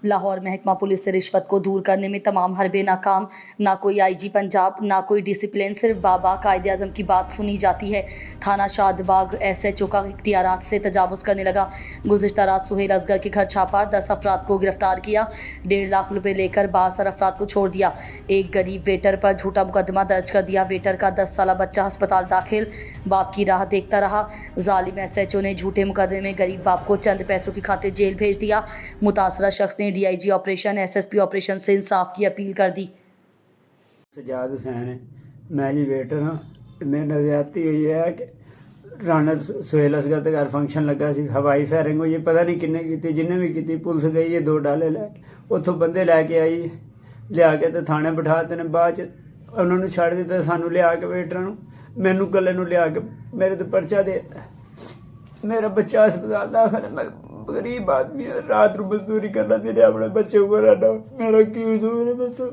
लाहौर महकमा पुलिस से रिश्वत को दूर करने में तमाम हरबे नाकाम। ना कोई IG पंजाब, ना कोई डिसिप्लिन, सिर्फ बाबा कायदे आज़म की बात सुनी जाती है। थाना शादबाग SHO का इख्तियारात से तजावुज़ करने लगा। गुज़िश्ता रात सुहेल असगर के घर छापा, 10 अफराद को गिरफ्तार किया, 1.5 लाख रुपए लेकर 72 अफराद को छोड़ दिया। एक गरीब वेटर पर झूठा मुकदमा दर्ज कर दिया। वेटर का 10 साला बच्चा अस्पताल दाखिल, बाप की राह देखता रहा। जालिम SHO ने झूठे मुकदमे में गरीब बाप को चंद पैसों की खातिर जेल भेज दिया। मुतासरा शख्स ने DIG ऑपरेशन SSP ऑपरेशन से इंसाफ की अपील कर दी। सजाद हुसैन है, मैं जी वेटर हाँ। मेरे नाल ज्यादती हुई है कि राणा सुहेल असगर के घर फंक्शन लगा सी, हवाई फायरिंग हुई, पता नहीं किन्ने की, जिन्हें भी की। पुलिस गई है 2 डाले लैके, उतों बंदे लैके आई, लिया के तो थाने बिठाते ने। बाद च उन्होंने छड़ दिता, सानू लिया के वेटर मैनू कल्ले नू लिया के मेरे तो पर्चा दे दिता। मेरा बच्चा अस्पताल दाखिल है, मैं गरीब आदमी है, रात को मजदूरी करना, मेरे अपने बच्चे को रहना, मेरा की कसूर है दसो।